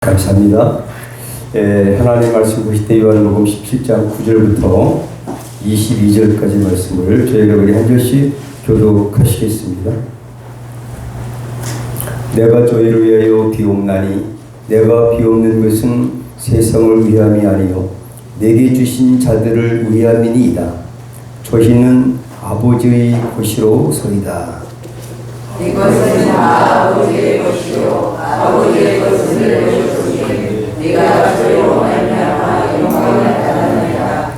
감사합니다. 하나님 말씀 보실 때 요한복음 17장 9절부터 22절까지 말씀을 저희가 우리 한 절씩 교독하시겠습니다. 내가 저희를 위하여 비옵나니 내가 비옵는 것은 세상을 위함이 아니요 내게 주신 자들을 위함이니이다. 저희는 아버지의 것이로소이다. 이것은 아버지의 것이요 아버지의 것은 내 것이니 네가 저희로 말미암아 영광을 받았느니라.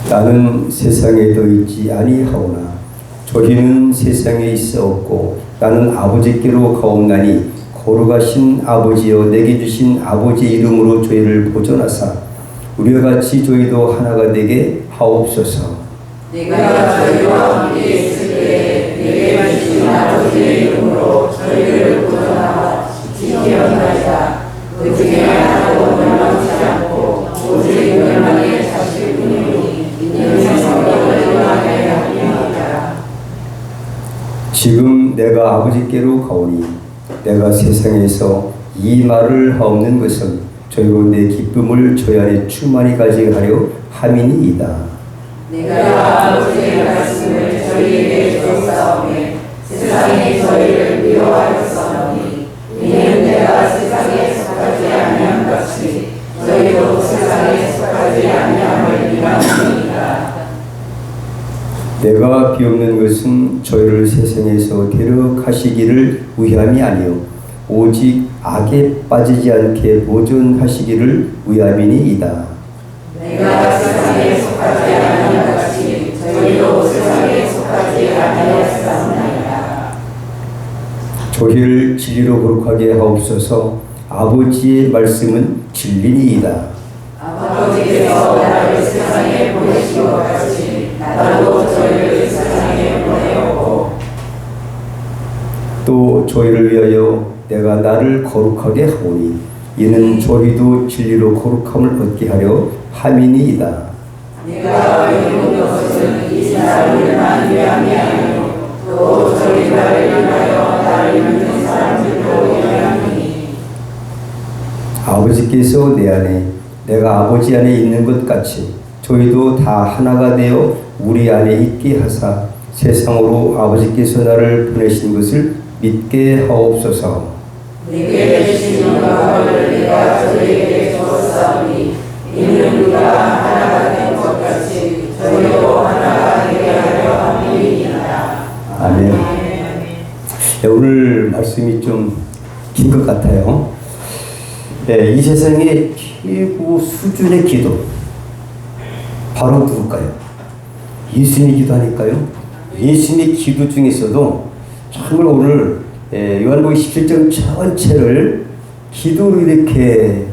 나는 세상에 더 있지 아니하오나 저희는 세상에 있어 없고 나는 아버지께로 가옵나니 거룩하신 아버지여 내게 주신 아버지 이름으로 저희를 보존하사 우리와 같이 저희도 하나가 되게 하옵소서. 네가 저희와 함께 있을 때 내게 주신 아버지의 이름으로 저희를 보존하라 지키었나이다. 그 중에 하나도 멸망치 않고 오직 멸망에 자실 뿐이니 이는 성령을 멸망하게 하리이다. 지금 내가 아버지께로 가오니 내가 세상에서 이 말을 하옵는 것은 저희로 내 기쁨을 저희 안에 충만히 가지게 하려 함이니이다. 내가 아버지의 말씀을 저희에게 주었사오니 세상이 저희를 미워하였사오니 이는 내가 세상에 속하지 아니한 같이 저희도 세상에 속하지 아니함을 미워하니이다. 내가 비옵는 것은 저희를 세상에서 데려가시기를 위함이 아니요 오직 악에 빠지지 않게 보존하시기를 위함이니이다. 내가 세상에 속하지 아니한 같이 저희도 세상에 속하지 아니하였사오나이다. 저희를 진리로 거룩하게 하옵소서. 아버지의 말씀은 진리니이다. 아버지께서 나를 세상에 보내신 것 같이 나도 저희를 세상에 보내었고 또 저희를 위하여 내가 나를 거룩하게 하오니 이는 저희도 진리로 거룩함을 얻게 하려 함이니이다. 네가 이룬 것은 이 사람들만 위함이 아니요 또 저희가 위하여 나를 믿는 사람들도 위함이니 아버지께서 내 안에 내가 아버지 안에 있는 것 같이 저희도 다 하나가 되어 우리 안에 있게 하사 세상으로 아버지께서 나를 보내신 것을 믿게 하옵소서. 네게 주신 영광을 내가 저희에게 주었사오니 이는 우리가 하나가 된 것 같이 저희도 하나가 되게 하려 함이니이다. 아멘. 오늘 말씀이 좀 긴 것 같아요. 이 세상의 최고 수준의 기도 바로 누굴까요? 예수님이 기도하니까요. 예수님의 기도 중에서도 정말 오늘 요한복음 17장 전체를 기도로 이렇게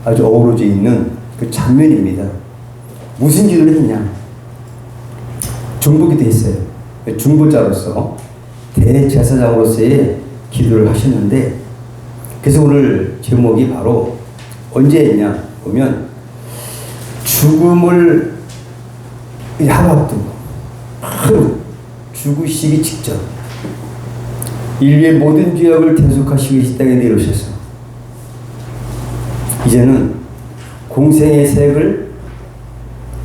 아주 어우러져 있는 그 장면입니다. 무슨 기도를 했냐? 중보기도 했어요. 중보자로서 대제사장으로서의 기도를 하셨는데 그래서 오늘 제목이 바로 언제 했냐 보면 죽음을 하루 앞두고 하루 죽으시기 직전 인류의 모든 죄악을 대속하시기 위해 땅에 내려오셔서 이제는 공생의 색을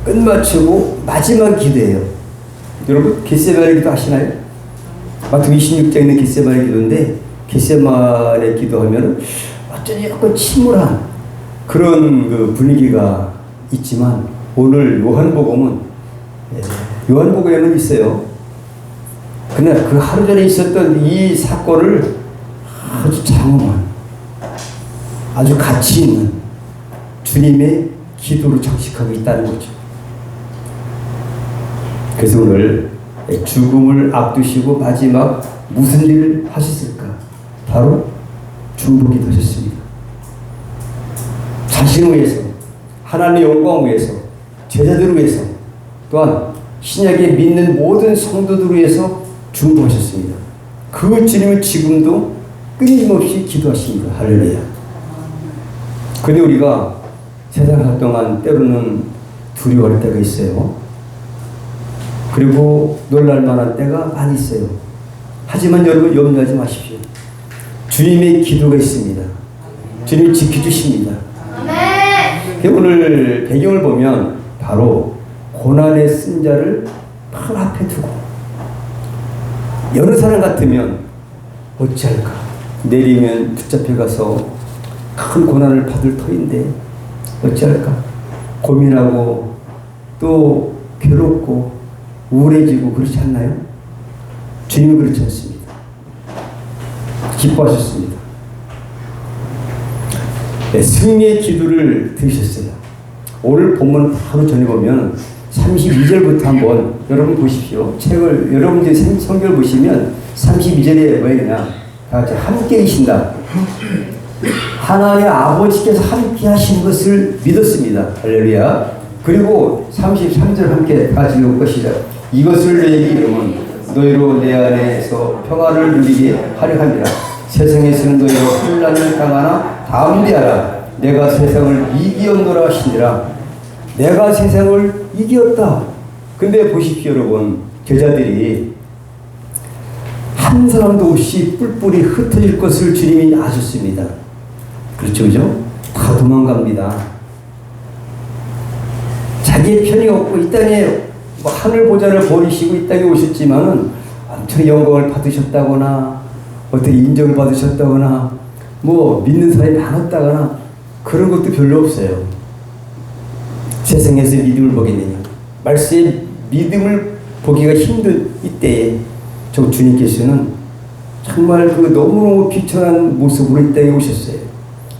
끝마치고 마지막 기도예요. 여러분 겟세마네 기도 아시나요? 마태복음 26장에 있는 겟세마네 기도인데 겟세마네 기도하면 어쩐지 약간 침울한 그런 그 분위기가 있지만 오늘 요한복음에는 있어요. 그날 그 하루 전에 있었던 이 사건을 아주 장엄한 아주 가치 있는 주님의 기도로 장식하고 있다는 거죠. 그래서 오늘 죽음을 앞두시고 마지막 무슨 일을 하셨을까? 바로 중보기도 하셨습니다. 자신을 위해서, 하나님의 영광을 위해서, 제자들을 위해서, 또한 신약에 믿는 모든 성도들을 위해서 중보하셨습니다. 그 주님은 지금도 끊임없이 기도하십니다. 할렐루야. 근데 우리가 세상 살 동안 때로는 두려워할 때가 있어요. 그리고 놀랄 만한 때가 많이 있어요. 하지만 여러분 염려하지 마십시오. 주님의 기도가 있습니다. 주님이 지켜주십니다. 오늘 배경을 보면 바로 고난의 쓴 자를 바로 앞에 두고 여러 사람 같으면 어찌할까? 내리면 붙잡혀가서 큰 고난을 받을 터인데 어찌할까? 고민하고 또 괴롭고 우울해지고 그렇지 않나요? 주님은 그렇지 않습니다. 기뻐하셨습니다. 네, 승리의 기도를 들으셨어요. 오늘 본문 바로 전에 보면 32절부터 한번 여러분 보십시오. 책을 여러분들이 성경을 보시면 32절에 뭐였냐? 다 같이 함께 계신다. 하나님 아버지께서 함께 하신 것을 믿었습니다. 할렐루야. 그리고 33절 함께 다 같이 읽을 것이다. 이것을 너희에게 이름은 너희로 내 안에서 평화를 누리게 하려 함이라. 세상에서는 너희로 혼란을 당하나 담대하라. 내가 세상을 이기었노라 하시니라. 내가 세상을 이겼다. 근데 보십시오 여러분. 제자들이 한 사람도 없이 뿔뿔이 흩어질 것을 주님이 아셨습니다. 그렇죠, 그죠? 다 도망갑니다. 자기의 편이 없고 이 땅에 뭐 하늘 보좌를 버리시고 이 땅에 오셨지만은 엄청 영광을 받으셨다거나 어떻게 인정을 받으셨다거나 뭐 믿는 사람이 많았다거나 그런 것도 별로 없어요. 세상에서 믿음을 보겠느냐? 말세에 믿음을 보기가 힘든 이때에 저 주님께서는 정말 그 너무너무 비천한 모습으로 이 땅에 오셨어요.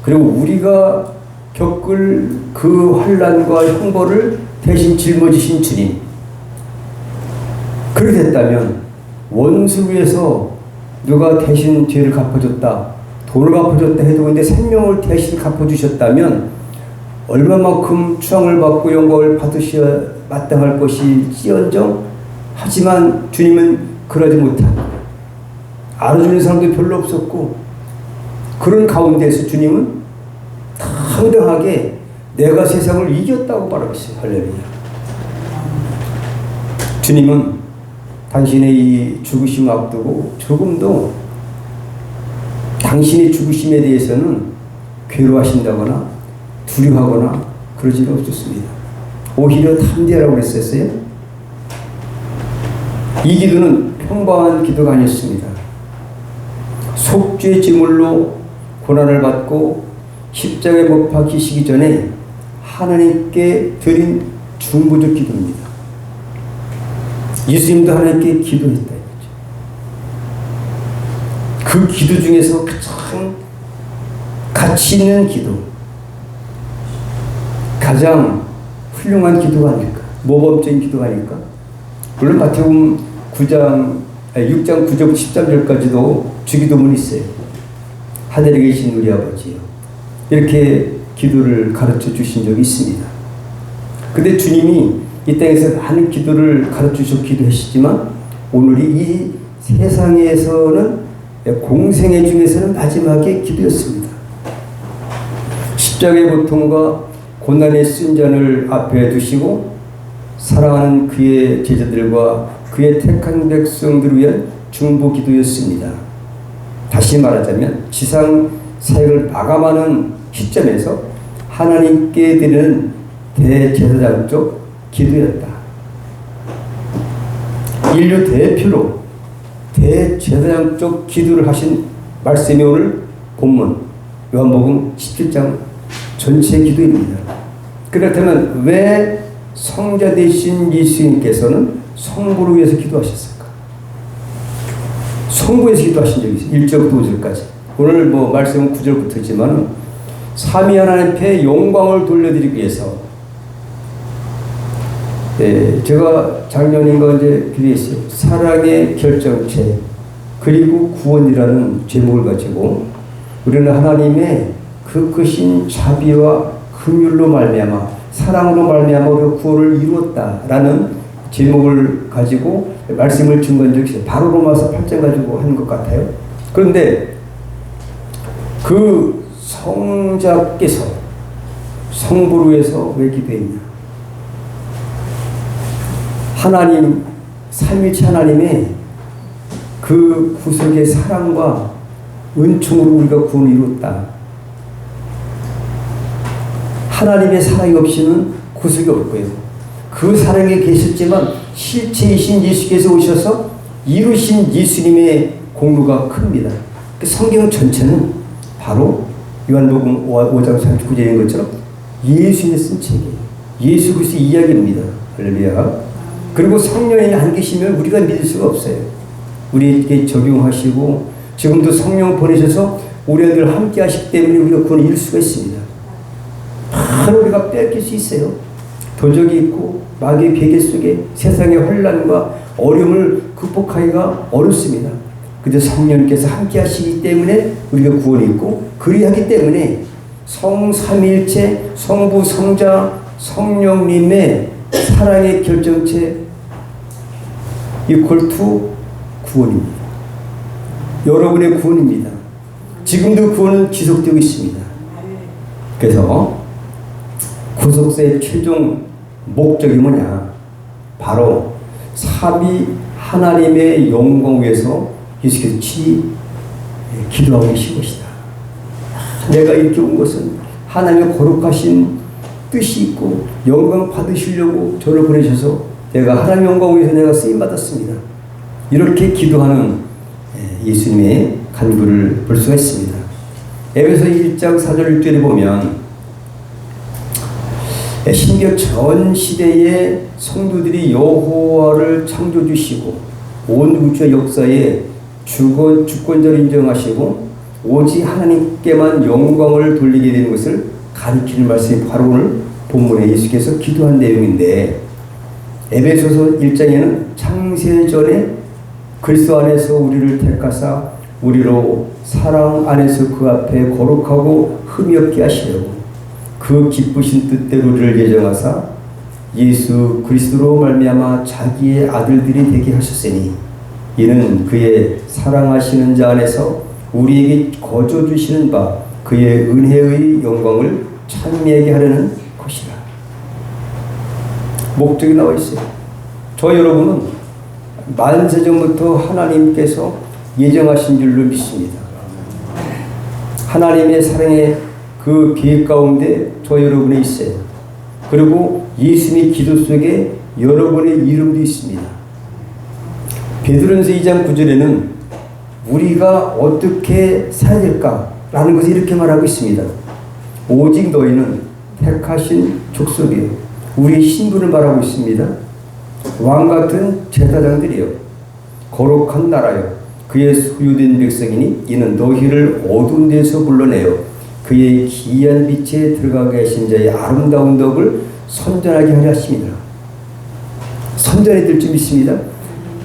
그리고 우리가 겪을 그 환난과 형벌을 대신 짊어지신 주님. 그렇게 됐다면 원수를 위해서 누가 대신 죄를 갚아줬다, 돈을 갚아줬다 해도 근데 생명을 대신 갚아주셨다면 얼마만큼 추앙을 받고 영광을 받으셔야 마땅할 것일지언정 하지만 주님은 그러지 못합니다. 알아주는 사람도 별로 없었고 그런 가운데서 주님은 당당하게 내가 세상을 이겼다고 말하고 있어요. 할렐루야. 주님은 당신의 이 죽으심을 앞두고 조금도 당신의 죽으심에 대해서는 괴로워하신다거나 두려워하거나 그러지는 없었습니다. 오히려 담대하라고 그랬었어요. 이 기도는 평범한 기도가 아니었습니다. 속죄의 제물로 고난을 받고 십자가에 못 박히시기 전에 하나님께 드린 중보적 기도입니다. 예수님도 하나님께 기도했다. 그 기도 중에서 가장 가치 있는 기도, 가장 훌륭한 기도가 아닐까, 모범적인 기도가 아닐까. 물론 마태복음 6장 9절 13절까지도 주기도문이 있어요. 하늘에 계신 우리 아버지요, 이렇게 기도를 가르쳐 주신 적이 있습니다. 근데 주님이 이 땅에서 많은 기도를 가르쳐 주셔 기도하시지만 오늘이 이 세상에서는 공생애 중에서는 마지막의 기도였습니다. 십자가의 고통과 고난의 순잔을 앞에 두시고 사랑하는 그의 제자들과 그의 택한 백성들을 위한 중보 기도였습니다. 다시 말하자면 지상 사역을 마감하는 시점에서 하나님께 드리는 대제사장적 기도였다. 인류 대표로 대제사장적 기도를 하신 말씀이 오늘 본문 요한복음 17장 전체 기도입니다. 그렇다면 왜 성자 되신 예수님께서는 성부를 위해서 기도하셨을까? 성부에서 기도하신 적이 있어요. 1절부터 5절까지. 오늘 뭐 말씀은 9절부터지만 삼위 하나님께 영광을 돌려드리기 위해서 제가 작년인가 이제 기도했어요. 사랑의 결정체 그리고 구원이라는 제목을 가지고 우리는 하나님의 그 크신 자비와 긍휼로 말미암아 사랑으로 말미암아 우리가 구원을 이루었다라는 제목을 가지고 말씀을 준건 적이 있어요. 바로 로마서 8장 가지고 하는 것 같아요. 그런데 그 성자께서 성부를 위해서 왜 기도했냐? 하나님, 삼위일체 하나님의 그 구속의 사랑과 은총으로 우리가 구원을 이뤘다. 하나님의 사랑이 없이는 구속이 없고요. 그 사랑이 계셨지만 실체이신 예수께서 오셔서 이루신 예수님의 공로가 큽니다. 그 성경 전체는 바로 요한복음 5장 39절인 것처럼 예수님이 쓴 책이에요. 예수 그리스도 이야기입니다. 할렐루야. 그리고 성령이 안 계시면 우리가 믿을 수가 없어요. 우리에게 적용하시고 지금도 성령 보내셔서 우리들 함께 하시기 때문에 우리가 구원을 이룰 수가 있습니다. 바로 우리가 뺏길 수 있어요. 도적이 있고 마귀의 베개 속에 세상의 혼란과 어려움을 극복하기가 어렵습니다. 그저 성령께서 함께 하시기 때문에 우리가 구원이 있고 그리하기 때문에 성삼위일체 성부 성자 성령님의 사랑의 결정체 이퀄 투 구원입니다. 여러분의 구원입니다. 지금도 구원은 지속되고 있습니다. 그래서 구속사의 최종 목적이 뭐냐? 바로 삼위 하나님의 영광 위에서 예수께서 기도하고 계신 것이다. 내가 이렇게 온 것은 하나님의 거룩하신 뜻이 있고 영광 받으시려고 저를 보내셔서 내가 하나님의 영광 위해서 내가 쓰임받았습니다. 이렇게 기도하는 예수님의 간구를 볼 수가 있습니다. 에베소 1장 4절 6절에 보면 심지어 전 시대의 성도들이 여호와를 창조주시고 온 우주의 역사에 주권자를 인정하시고 오직 하나님께만 영광을 돌리게 되는 것을 가리키는 말씀이 바로 오늘 본문에 예수께서 기도한 내용인데 에베소서 1장에는 창세전에 그리스도 안에서 우리를 택하사 우리로 사랑 안에서 그 앞에 거룩하고 흠이 없게 하시려고 그 기쁘신 뜻대로 우리를 예정하사 예수 그리스도로 말미암아 자기의 아들들이 되게 하셨으니 이는 그의 사랑하시는 자 안에서 우리에게 거저 주시는 바 그의 은혜의 영광을 찬미하게 하려는 것이라. 목적이 나와 있어요. 저 여러분은 만세전부터 하나님께서 예정하신 줄로 믿습니다. 하나님의 사랑의 그 계획 가운데 저 여러분이 있어요. 그리고 예수님의 기도 속에 여러분의 이름도 있습니다. 베드로전서 2장 9절에는 우리가 어떻게 살아야 될까라는 것을 이렇게 말하고 있습니다. 오직 너희는 택하신 족속이요 우리의 신분을 말하고 있습니다. 왕같은 제사장들이요 거룩한 나라요 그의 소유된 백성이니 이는 너희를 어두운 데서 불러내어 그의 기이한 빛에 들어가게 하신 자의 아름다운 덕을 선전하게 하려 하십니다. 선전해 들 줄 믿습니다.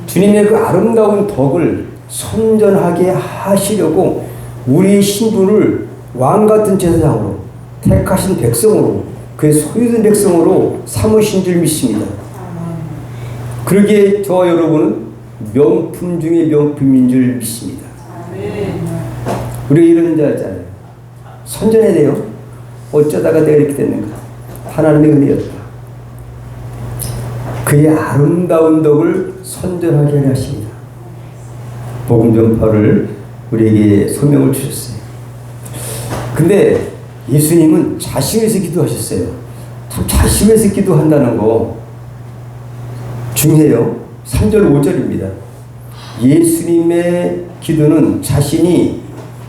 주님의 그 아름다운 덕을 선전하게 하시려고 우리의 신분을 왕같은 제사장으로 택하신 백성으로 그의 소유된 백성으로 삼으신 줄 믿습니다. 그러기에 저와 여러분은 명품 중에 명품인 줄 믿습니다. 우리가 이런 줄 알잖아요. 선전해야 돼요. 어쩌다가 내가 이렇게 됐는가. 하나님의 은혜였다. 그의 아름다운 덕을 선전하게 하려 하십니다. 복음 전파를 우리에게 소명을 주셨어요. 근데 예수님은 자신에서 기도하셨어요. 참 자신에서 기도한다는 거 중요해요. 3절 5절입니다. 예수님의 기도는 자신이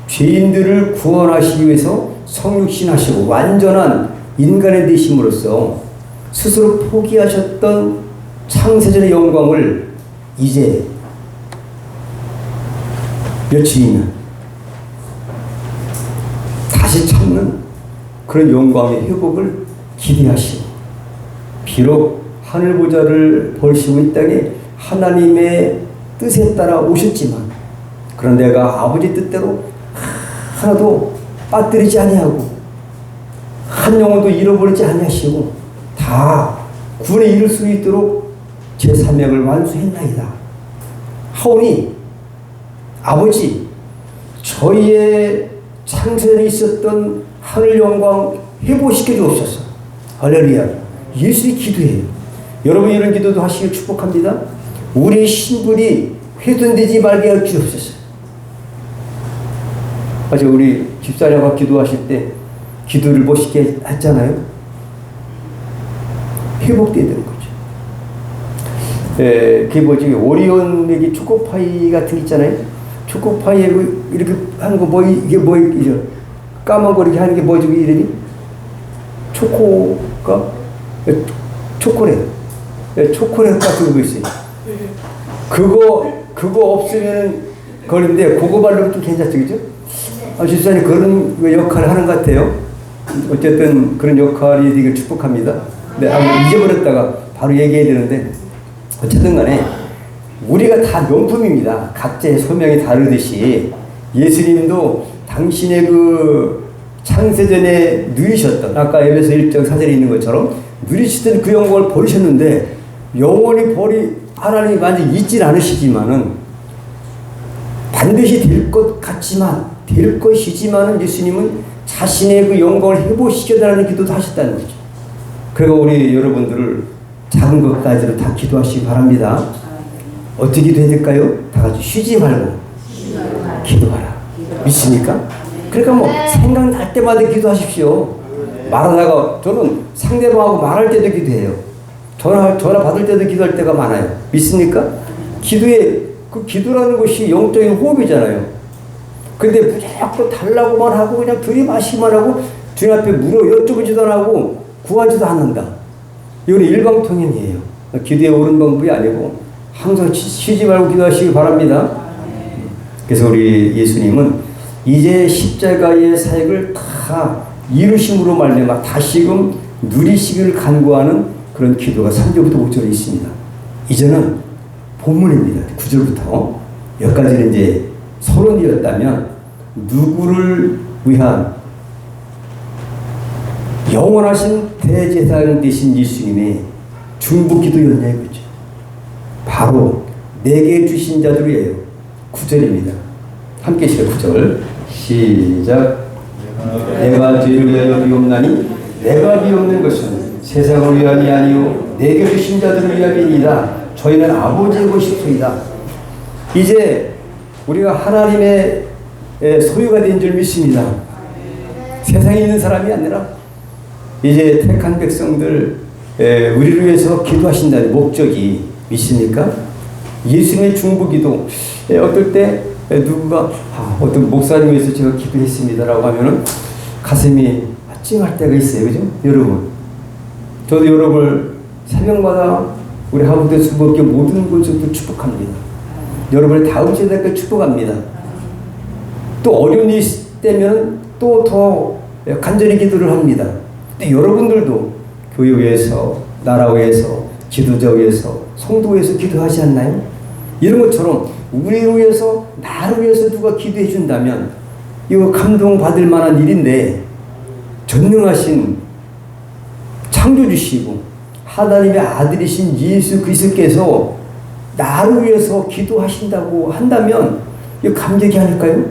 죄인들을 구원하시기 위해서 성육신하시고 완전한 인간의 되심으로써 스스로 포기하셨던 창세전의 영광을 이제 며칠이면 다시 찾는 그런 영광의 회복을 기대하시고 비록 하늘 보좌를 벌시고 이 땅에 하나님의 뜻에 따라 오셨지만 그런 내가 아버지 뜻대로 하나도 빠뜨리지 아니하고 한 영혼도 잃어버리지 아니하시고 다 구원에 이를 수 있도록 제 사명을 완수했나이다 하오니 아버지 저희의 창세전에 있었던 하늘 영광 회복시켜 주옵소서. 할렐루야. 예수의 기도예요. 여러분 이런 기도도 하시길 축복합니다. 우리의 신분이 훼손되지 말게 할 주옵소서. 아직 우리 집사님과 기도하실 때 기도를 멋있게 했잖아요. 회복돼야 되는 거죠. 그게 뭐지? 오리온 초코파이 같은 게 있잖아요. 초코파이에 이렇게 하는 거 뭐 이게 뭐이죠? 까만 거 이렇게 하는 게 뭐죠? 이름이? 초코가 초콜릿. 초콜릿 같은 거 있어요. 그거 없으면 거리인데 그거 바르면 좀 괜찮죠, 그죠? 집사님 그런 역할을 하는 것 같아요. 어쨌든 그런 역할이 되게 축복합니다. 근데 잊어버렸다가 바로 얘기해야 되는데 어쨌든 간에 우리가 다 명품입니다. 각자의 소명이 다르듯이 예수님도 당신의 그 창세전에 누리셨던 아까 에베소 1장 4절에 있는 것처럼 누리시던 그 영광을 버리셨는데 영원히 하나님이 완전히 잊질 않으시지만은 반드시 될 것 같지만 될 것이지만은 예수님은 자신의 그 영광을 회복시켜달라는 기도도 하셨다는 거죠. 그리고 우리 여러분들을 작은 것까지도 다 기도하시기 바랍니다. 어떻게 기도해야 될까요? 다 같이 쉬지 말고 기도하라. 믿습니까? 그러니까 뭐 생각날 때마다 기도하십시오. 말하다가 저는 상대방하고 말할 때도 기도해요. 전화 받을 때도 기도할 때가 많아요. 믿습니까? 그 기도라는 것이 영적인 호흡이잖아요. 근데 무조건 달라고만 하고 그냥 들이마시기만 하고 주님 앞에 여쭤보지도 안 하고 구하지도 않는다. 이건 일방통행이에요. 기도에 옳은 방법이 아니고 항상 쉬지 말고 기도하시기 바랍니다. 그래서 우리 예수님은 이제 십자가의 사역을 다 이루심으로 말미암아 다시금 누리시기를 간구하는 그런 기도가 3절부터 5절에 있습니다. 이제는 본문입니다. 9절부터 여기까지는 이제 서론이었다면 누구를 위한 영원하신 대제사장 되신 예수님의 중보기도였냐 이거죠. 바로 내게 주신 자들이에요. 9절입니다. 함께 시작. 9절 시작. 내가 죄를 위하여 비옵나니 내가 비옵는 것은 세상을 위함이 아니요 내게 주신 자들을 위함이니이다. 저희는 아버지의 것이소이다. 이제 우리가 하나님의 소유가 된 줄 믿습니다. 세상에 있는 사람이 아니라 이제 택한 백성들 우리를 위해서 기도하신다는 목적이 믿습니까? 예수님의 중보기도 어떨 때 누군가 어떤 목사님 위해서 제가 기도했습니다라고 하면은 가슴이 찡할 때가 있어요. 그죠? 여러분 저도 여러분을 새벽마다 우리 하부대 수목교 모든 곳에서 축복합니다. 여러분을 다음 세대까지 축복합니다. 또 어려운 일이 때면 또 더 간절히 기도를 합니다. 근데 여러분들도 교회 위해서, 나라 위해서, 지도자 위해서, 성도 위해서 기도하지 않나요? 이런 것처럼 우리를 위해서, 나를 위해서 누가 기도해 준다면 이거 감동받을 만한 일인데 전능하신 창조주시고 하나님의 아들이신 예수 그리스도께서 나를 위해서 기도하신다고 한다면 이거 감격이 아닐까요?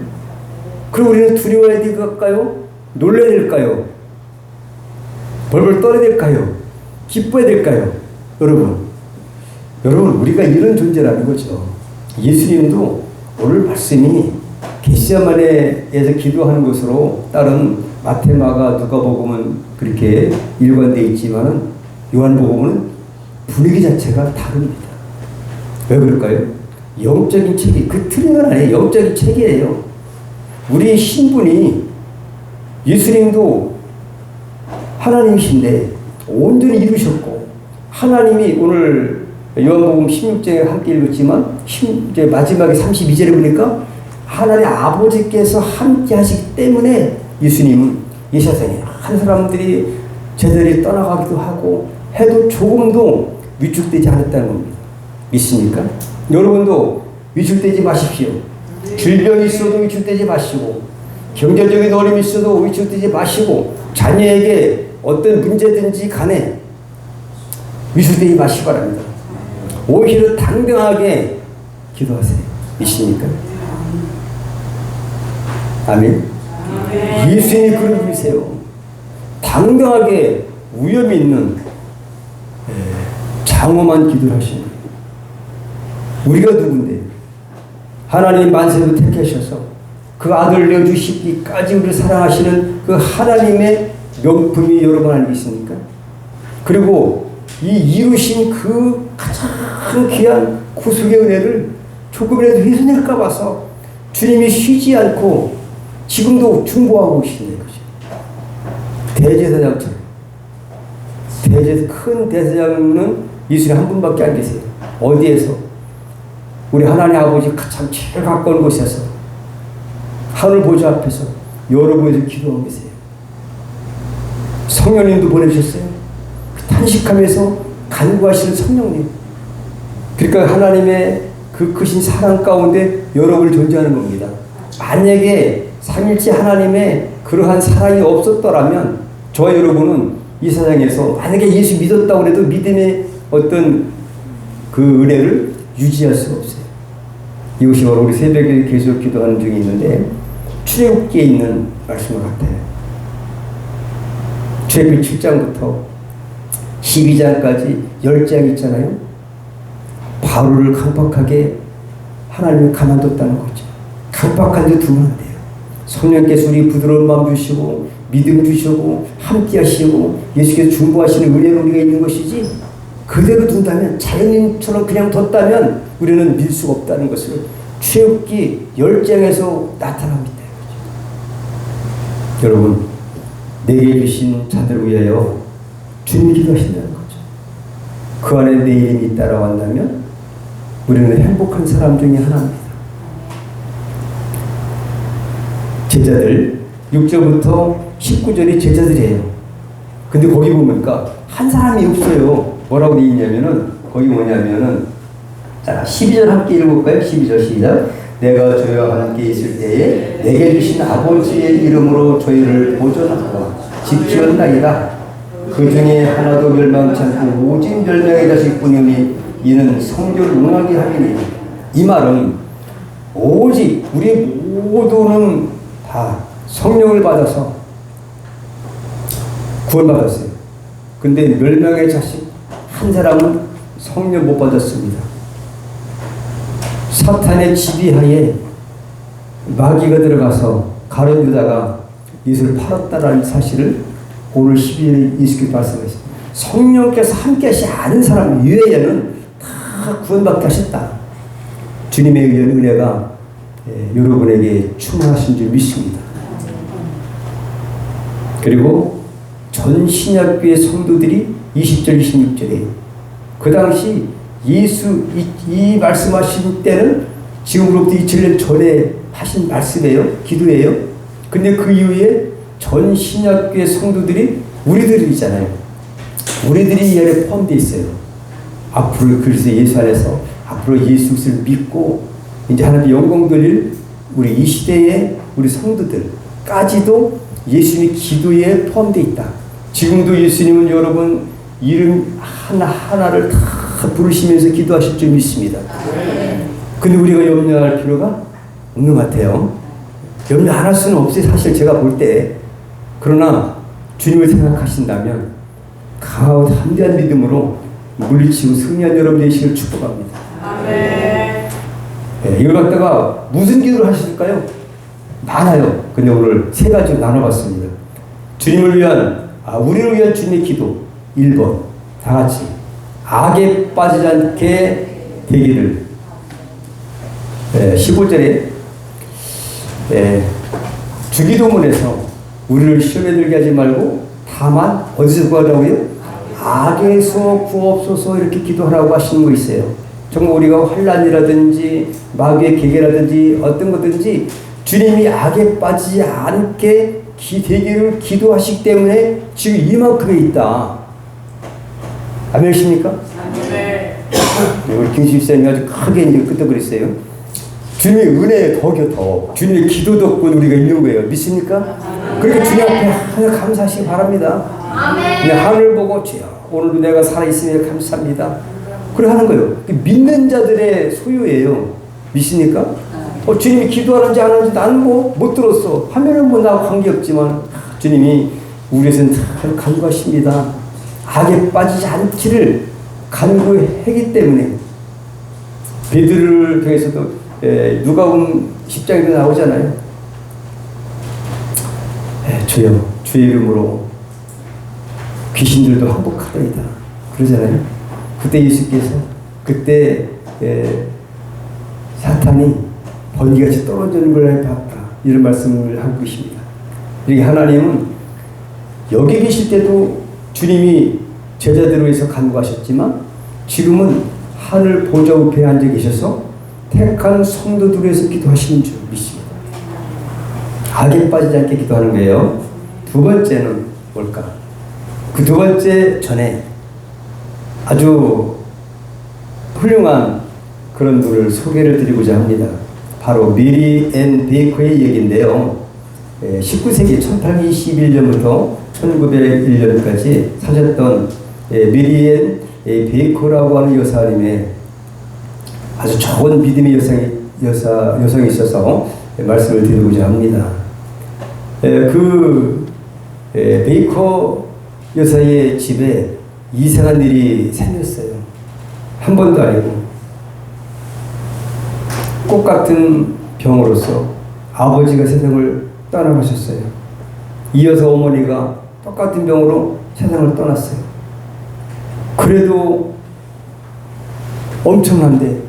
그럼 우리는 두려워해야 될까요? 놀라야 될까요? 벌벌 떨어야 될까요? 기뻐야 될까요? 여러분 우리가 이런 존재라는 거죠. 예수님도 오늘 말씀이 겟세마네에서 기도하는 것으로 다른 마태, 마가, 누가복음은 그렇게 일관되어 있지만은 요한복음은 분위기 자체가 다릅니다. 왜 그럴까요? 영적인 체계, 그 틀린 건 아니에요. 영적인 체계예요. 우리의 신분이 예수님도 하나님이신데 온전히 이루셨고 하나님이 오늘 요한복음 16장에 함께 읽었지만 이제 마지막에 32절에 보니까 하나님 아버지께서 함께 하시기 때문에 예수님은 이 세상에 한 사람들이 제자리 떠나가기도 하고 해도 조금도 위축되지 않았다는 겁니다. 믿습니까? 여러분도 위축되지 마십시오. 질병이 있어도 위축되지 마시고 경제적인 어려움이 있어도 위축되지 마시고 자녀에게 어떤 문제든지 간에 위축되지 마시기 바랍니다. 오히려 당당하게 기도하세요. 믿습니까? 아멘. 예수님이 그런 분이세요. 당당하게 위험이 있는 장엄한 기도를 하시는 우리가 누군데 하나님 만세로 택하셔서 그 아들 내어주시기까지 우리를 사랑하시는 그 하나님의 명품이 여러분 알고 있습니까? 그리고 이 이루신 그 가장 귀한 구속의 은혜를 조금이라도 훼손할까 봐서 주님이 쉬지 않고 지금도 중보하고 계시는 거죠. 대제사장처럼. 큰 대제사장은 예수님 한 분밖에 안 계세요. 어디에서? 우리 하나님 아버지 가장 제일 가까운 곳에서 하늘 보좌 앞에서 여러분이 기도하고 계세요. 성령님도 보내주셨어요. 탄식하면서 간구하시는 성령님. 그러니까 하나님의 그 크신 사랑 가운데 여러분이 존재하는 겁니다. 만약에 삼일째 하나님의 그러한 사랑이 없었더라면 저와 여러분은 이 세상에서 만약에 예수 믿었다고 해도 믿음의 어떤 그 은혜를 유지할 수가 없어요. 이것이 바로 우리 새벽에 계속 기도하는 중에 있는데 출애굽기에 있는 말씀과 같아요. 출애굽기 7장부터 12장까지 10장 있잖아요. 바로를 강박하게 하나님이 가만뒀다는 거죠. 강박한 데 두면 안 돼요. 성령께서 우리 부드러운 마음 주시고 믿음 주시고 함께 하시고 예수께서 중보하시는 은혜로 우리가 있는 것이지 그대로 둔다면 자연인처럼 그냥 뒀다면 우리는 밀 수가 없다는 것을 출애굽기 10장에서 나타납니다. 여러분, 내게 주신 자들을 위하여 주님이 기도하신다는 거죠. 그 안에 내 이름이 따라왔다면 우리는 행복한 사람 중에 하나입니다. 제자들 6절부터 19절이 제자들이에요. 근데 거기 보니까 한 사람이 없어요. 뭐라고 되어 있냐면은 거기 뭐냐면은 자 12절 함께 읽어볼까요? 12절 시작. 내가 저희와 함께 있을 때에 내게 주신 아버지의 이름으로 저희를 보존하고 지키었나이다. 그 중에 하나도 멸망치 않고 오직 멸망의 자식뿐이니 이는 성결을 응하게 하리니. 이 말은 오직 우리 모두는 다 성령을 받아서 구원받았어요. 근데 멸망의 자식 한 사람은 성령 못 받았습니다. 사탄의 지배하에 마귀가 들어가서 가룟 유다가 예수를 팔았다라는 사실을 오늘 12일에 예수께서 말씀하셨습니다. 성령께서 함께 하시 않은 사람 이외에는 다 구원받게 하셨다. 주님의 은혜가 여러분에게 충만하신 줄 믿습니다. 그리고 전 신약교회 성도들이 20절 26절에 그 당시 예수 이 말씀하신 때는 지금으로부터 2000년 전에 하신 말씀이에요. 기도예요. 근데 그 이후에 전 신약교회 성도들이 우리들이잖아요. 우리들이 이 안에 포함되어 있어요. 앞으로 그래서 예수 안에서 앞으로 예수 그리스도를 믿고 이제 하나님의 영광 돌릴 우리 이 시대의 우리 성도들까지도 예수님의 기도에 포함되어 있다. 지금도 예수님은 여러분 이름 하나하나를 다 부르시면서 기도하실 줄 믿습니다. 근데 우리가 염려할 필요가 없는 것 같아요. 염려 안 할 수는 없어요. 사실 제가 볼 때. 그러나 주님을 생각하신다면 강하고 담대한 믿음으로 물리치고 승리한 여러분 되시기를 축복합니다. 아멘. 이걸 갖다가 무슨 기도를 하실까요? 많아요. 근데 오늘 세 가지로 나눠봤습니다. 주님을 위한 우리를 위한 주님의 기도 1번 다 같이 악에 빠지지 않게 되기를 15절에 주기도문에서 우리를 시험에 들게 하지 말고 다만 어디서 구하라고요? 악에서 구하옵소서 이렇게 기도하라고 하시는 거 있어요. 정말 우리가 환난이라든지 마귀의 계계라든지 어떤 거든지 주님이 악에 빠지지 않게 되기를 기도하시기 때문에 지금 이만큼에 있다. 아멘이십니까? 아멘. 우리 김수입사님이 아주 크게 이제 끄떡거렸어요. 주님의 은혜에 더 주님의 기도 덕분에 우리가 있는 거예요. 믿습니까? 그러니까 주님 앞에 하늘 감사하시기 바랍니다. 아멘. 그냥 하늘 보고 주여 오늘도 내가 살아있으니 감사합니다. 그래 하는 거예요. 믿는 자들의 소유예요. 믿습니까? 주님이 기도하는지 안 하는지 나는 뭐 못 들었어. 하면은 뭐 나하고 관계없지만 주님이 우리에서는 잘 간구하십니다. 악에 빠지지 않기를 간구하기 때문에 베드로를 통해서도 누가복음 10장에도 나오잖아요. 주여 주의 이름으로 귀신들도 항복하리이다. 그러잖아요. 그때 예수께서 그때 사탄이 번개같이 떨어지는 걸 봤다. 이런 말씀을 하고 계십니다. 이렇게 하나님은 여기 계실 때도 주님이 제자들을 위해서 간구하셨지만 지금은 하늘 보좌 우편에 앉아 계셔서 택한 성도들을 위해서 기도하시는 줄 믿습니다. 악에 빠지지 않게 기도하는 거예요. 두 번째는 뭘까? 그 두 번째 전에 아주 훌륭한 그런 분을 소개를 드리고자 합니다. 바로 미리 앤 베이커의 얘기인데요. 19세기 1821년부터 1901년까지 사셨던 미리 앤 베이커라고 하는 여사님의 아주 좋은 믿음의 여성이 있어서 말씀을 드리고자 합니다. 그 베이커 여사의 집에 이상한 일이 생겼어요. 한 번도 아니고 꽃 같은 병으로서 아버지가 세상을 떠나가셨어요. 이어서 어머니가 똑같은 병으로 세상을 떠났어요. 그래도 엄청난데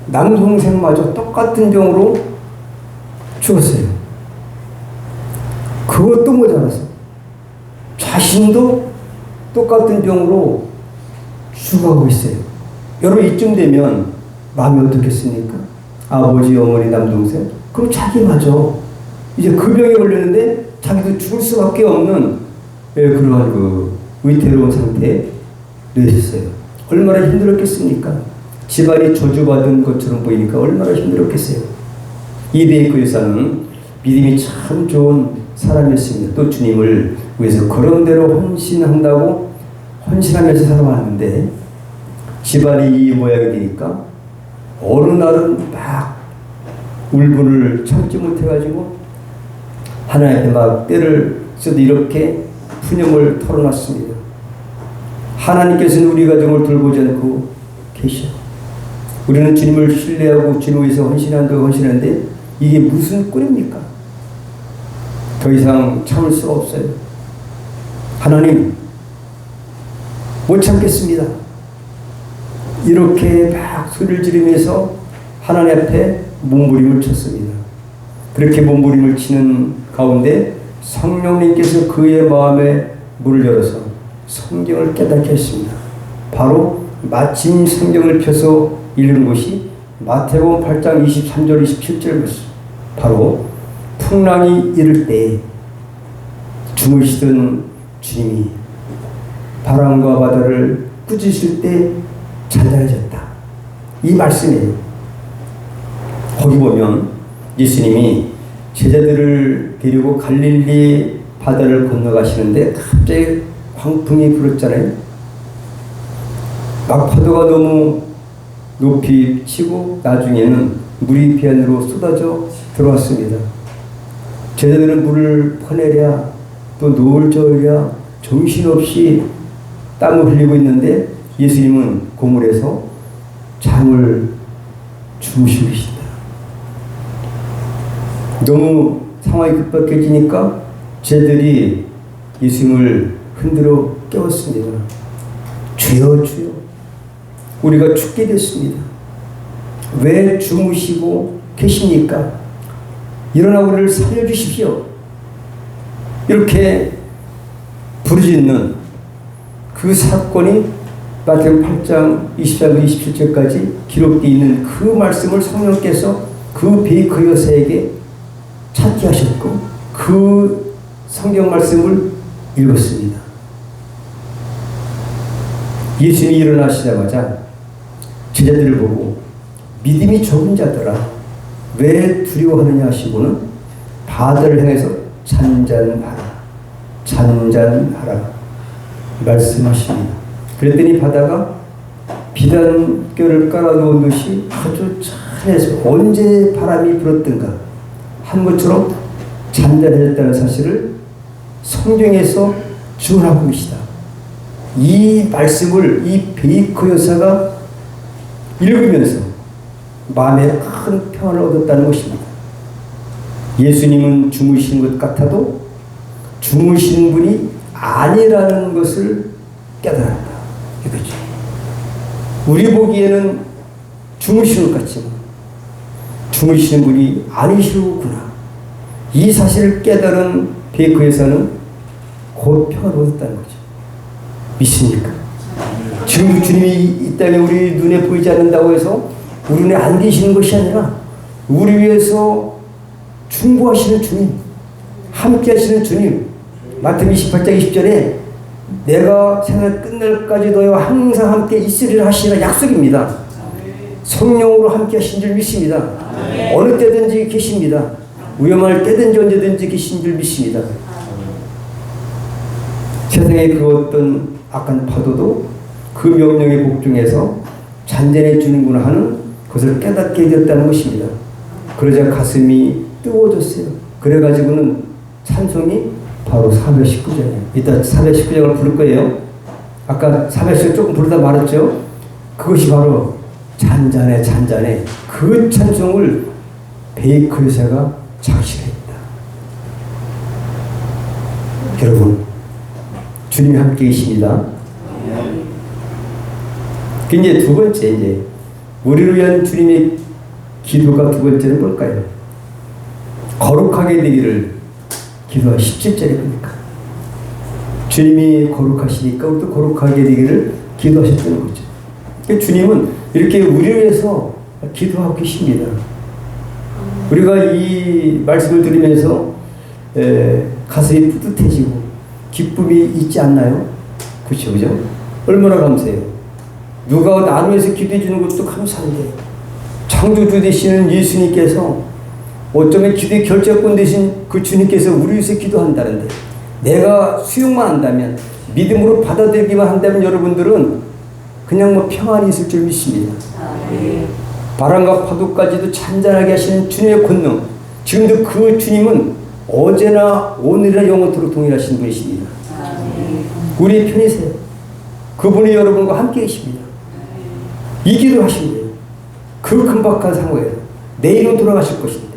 남동생마저 똑같은 병으로 죽었어요. 그것도 모자라서 자신도 똑같은 병으로 죽어가고 있어요. 여러분 이쯤 되면 마음이 어떻겠습니까? 아버지, 어머니, 남동생 그럼 자기마저 이제 그 병에 걸렸는데 자기도 죽을 수밖에 없는 그러한 그 위태로운 상태에 놓였어요. 얼마나 힘들었겠습니까? 집안이 저주받은 것처럼 보이니까 얼마나 힘들었겠어요. 이 베이커 여사는 믿음이 참 좋은 사람이었습니다. 또 주님을 위해서 그런 대로 헌신한다고 헌신하면서 살아왔는데 집안이 이 모양이 되니까 어느 날은 막 울분을 참지 못해가지고 하나님 앞에 막 때를 써도 이렇게 푸념을 털어놨습니다. 하나님께서는 우리 가정을 돌보지 않고 계셔. 우리는 주님을 신뢰하고 주님을 위해서 헌신한다고 헌신하는데 이게 무슨 꼴입니까? 더 이상 참을 수가 없어요. 하나님 못 참겠습니다. 이렇게 막 소리를 지르면서 하나님 앞에 몸부림을 쳤습니다. 그렇게 몸부림을 치는 가운데 성령님께서 그의 마음에 문을 열어서 성경을 깨닫게 했습니다. 바로 마침 성경을 펴서 읽는 곳이 마태복음 8장 23절 27절 말씀. 바로 풍랑이 이를 때 주무시던 주님이 바람과 바다를 꾸짖으실 때 잔잔해졌다. 이 말씀이에요. 거기 보면 예수님이 제자들을 데리고 갈릴리 바다를 건너가시는데 갑자기 광풍이 불었잖아요. 막 파도가 너무 높이 치고 나중에는 물이 배 안으로 쏟아져 들어왔습니다. 제자들은 물을 퍼내랴 또 노을 저으랴 정신없이 땀을 흘리고 있는데 예수님은 고물에서 잠을 주무시고 계신다. 너무 상황이 급박해지니까 제자들이 예수님을 흔들어 깨웠습니다. 주여 주여 우리가 죽게 됐습니다. 왜 주무시고 계십니까? 일어나 우리를 살려주십시오. 이렇게 부르짖는 그 사건이 마태복음 8장 24절 27절까지 기록되어 있는 그 말씀을 성령께서 그 베이커 여사에게 찾게 하셨고 그 성경 말씀을 읽었습니다. 예수님이 일어나시자마자 제자들을 보고 믿음이 적은 자들아 왜 두려워하느냐 하시고는 바다를 향해서 잔잔하라 잔잔하라 말씀하십니다. 그랬더니 바다가 비단결을 깔아놓은 듯이 아주 찬해서 언제 바람이 불었던가 한 것처럼 잔잔해졌다는 사실을 성경에서 증언하고 계시다. 이 말씀을 이 베이커 여사가 읽으면서 마음에 큰 평안을 얻었다는 것입니다. 예수님은 주무신 것 같아도 주무신 분이 아니라는 것을 깨달았다. 이거죠. 우리 보기에는 주무시는 것 같지만 주무시는 분이 아니시구나. 이 사실을 깨달은 베이커 여사는 곧 평화를 얻었다는 거죠. 믿습니까? 지금 주님이 이 땅에 우리 눈에 보이지 않는다고 해서 우리 눈에 안 계시는 것이 아니라 우리 위해서 중보하시는 주님, 함께 하시는 주님. 마태복음 28장 20절에 내가 생을 끝날까지 너희와 항상 함께 있으리라 하시라 약속입니다. 성령으로 함께 하신 줄 믿습니다. 어느 때든지 계십니다. 위험할 때든지 언제든지 계신 줄 믿습니다. 세상의 그 어떤 악한 파도도 그 명령에 복종해서 잔잔해 주는구나 하는 것을 깨닫게 되었다는 것입니다. 그러자 가슴이 뜨거워졌어요. 그래가지고는 찬송이 바로 419장이에요. 이따 419장을 부를 거예요. 아까 419장 조금 부르다 말았죠. 그것이 바로 잔잔해 잔잔해 그 찬송을 베이커 여사가 작실했다. 여러분 주님이 함께 계십니다. 이제 두 번째 이제 우리를 위한 주님의 기도가 두 번째는 뭘까요? 거룩하게 되기를 기도한 17절에 보니까 주님이 거룩하시니까 우리도 거룩하게 되기를 기도하셨다는 거죠. 그러니까 주님은 이렇게 우리를 위해서 기도하고 계십니다. 우리가 이 말씀을 들으면서 가슴이 뿌듯해지고 기쁨이 있지 않나요? 그렇죠, 그죠? 얼마나 감사해요. 누가 나누어서 기도해 주는 것도 감사한데 창조주 되시는 예수님께서 어쩌면 기도의 결정권 되신 그 주님께서 우리 위해서 기도한다는데 내가 수용만 한다면 믿음으로 받아들이기만 한다면 여러분들은 그냥 뭐 평안히 있을 줄 믿습니다. 바람과 파도까지도 잔잔하게 하시는 주님의 권능, 지금도 그 주님은 어제나 오늘이나 영원토록 동일하신 분이십니다. 우리의 편이세요. 그분이 여러분과 함께 계십니다. 이 기도를 하시면 돼요. 그 금박한 상황에서 내일은 돌아가실 것인데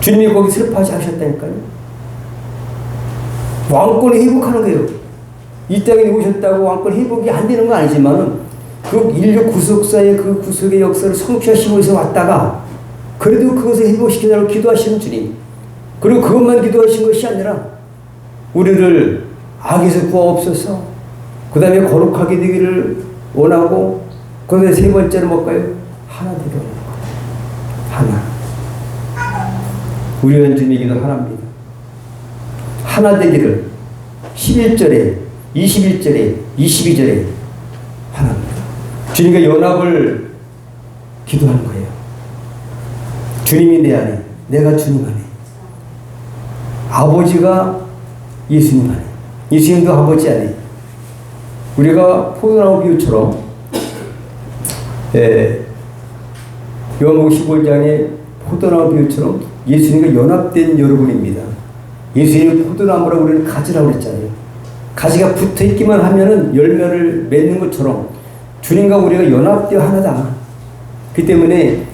주님이 거기 슬퍼하지 않으셨다니까요. 왕권을 회복하는 거예요. 이 땅에 오셨다고 왕권 회복이 안 되는 건 아니지만 그 인류 구속사의 그 구속의 역사를 성취하시고 해서 왔다가 그래도 그것을 회복시키려고 기도하시는 주님, 그리고 그것만 기도하신 것이 아니라 우리를 악에서 구하옵소서, 그 다음에 거룩하게 되기를 원하고, 그 다음에 세 번째는 뭘까요? 하나 되기를 원하고. 하나. 우리 위한 주님의 기도 하나입니다. 하나 되기를 11절에 21절에 22절에 하나입니다. 주님과 연합을 기도하는 거예요. 주님이 내 안에, 내가 주님 안에, 아버지가 예수님 안에, 예수님도 아버지 안에. 우리가 포도나무 비유처럼 요한복음 15장의 포도나무 비유처럼 예수님과 연합된 여러분입니다. 예수님은 포도나무라고 우리는 가지라고 그랬잖아요. 가지가 붙어있기만 하면은 열매를 맺는 것처럼 주님과 우리가 연합되어 하나다. 그 때문에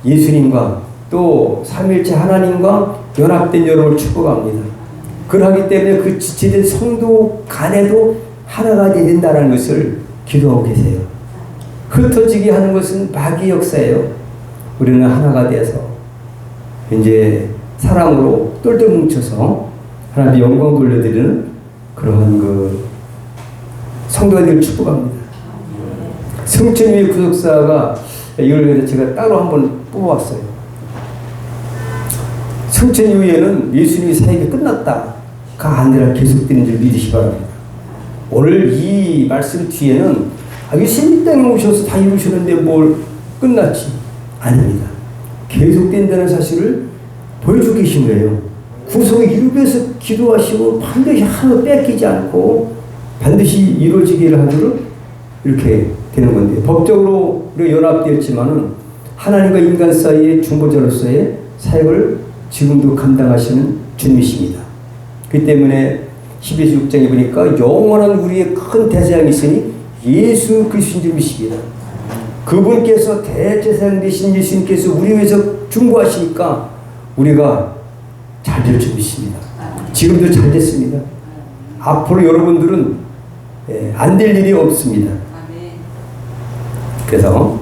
예수님과 또 삼위일체 하나님과 연합된 여러분을 축복합니다. 그러하기 때문에 그 지체된 성도 간에도 하나가 되어야 된다는 것을 기도하고 계세요. 흩어지게 하는 것은 마귀의 역사예요. 우리는 하나가 되어서 이제 사랑으로 똘똘 뭉쳐서 하나님의 영광 돌려드리는 그러한 그 성도가 되기를 축복합니다. 성천위의 구속사가 이걸 위해서 제가 따로 한번 뽑아왔어요. 성천 이후에는 예수님의 사역이 끝났다가 아니라 계속되는 줄 믿으시 바랍니다. 오늘 이 말씀 뒤에는 예수님 땅에 오셔서 다 이루셨는데 뭘 끝났지? 아닙니다. 계속된다는 사실을 보여주고 계신 거예요. 구속을 이루기 위해서 기도하시고 반드시 하나도 뺏기지 않고 반드시 이루어지기를 하도록 이렇게 되는 건데, 법적으로 우리가 연합되었지만은 하나님과 인간 사이의 중보자로서의 사역을 지금도 감당하시는 주님이십니다. 그 때문에 12장 6장에 보니까 영원한 우리의 큰 대제사장이 있으니 예수 그리스도인 줄 믿습니다. 그분께서 대제사장 되신 예수님께서 우리 위해서 중보하시니까 우리가 잘 될 줄 믿습니다. 지금도 잘 됐습니다. 앞으로 여러분들은 안 될 일이 없습니다. 그래서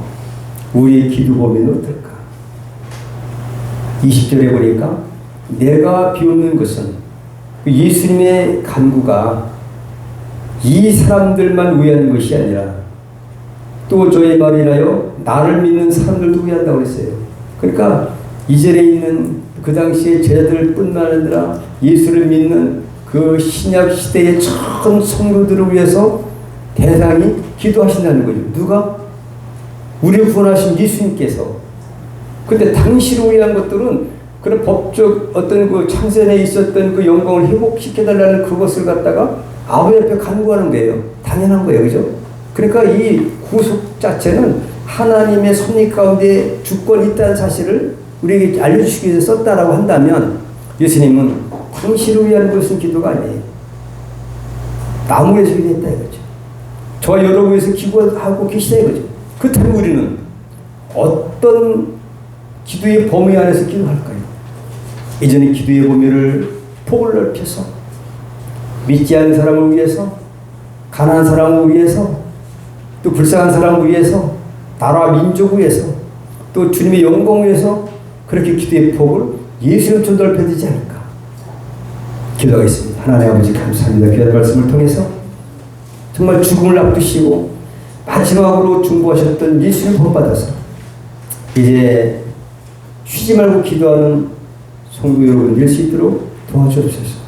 우리의 기도 범위는 어떨까? 20절에 보니까 내가 비웃는 것은 예수님의 간구가 이 사람들만 위한 것이 아니라 또 저의 말이라요 나를 믿는 사람들도 위한다고 했어요. 그러니까 이 절에 있는 그 당시에 제자들뿐만 아니라 예수를 믿는 그 신약 시대의 전 성도들을 위해서 대상이 기도하신다는 거죠. 누가? 우리를 구원하신 예수님께서. 근데 당시를 위한 것들은 그런 법적 어떤 그 창세에 있었던 그 영광을 회복시켜달라는 그것을 갖다가 아버지 앞에 간구하는 거예요. 당연한 거예요. 그죠? 그러니까 이 구속 자체는 하나님의 섭리 가운데 주권이 있다는 사실을 우리에게 알려주시기 위해서 썼다라고 한다면 예수님은 당신을 위한 것은 기도가 아니에요. 남을 위해서 기도했다 이거죠. 저와 여러분을 위해서 기도하고 계시다 이거죠. 그렇다면 우리는 어떤 기도의 범위 안에서 기도할까요? 이전에 기도의 범위를 폭을 넓혀서 믿지 않는 사람을 위해서, 가난한 사람을 위해서, 또 불쌍한 사람을 위해서, 나라와 민족을 위해서, 또 주님의 영광을 위해서 그렇게 기도의 폭을 예수님 좀 넓혀야 되지 않을까 기도하겠습니다. 하나님 아버지 감사합니다. 귀한 말씀을 통해서 정말 죽음을 앞두시고 마지막으로 중보하셨던 예수를 본받아서 이제 쉬지 말고 기도하는 성도 여러분 될 수 있도록 도와주옵소서.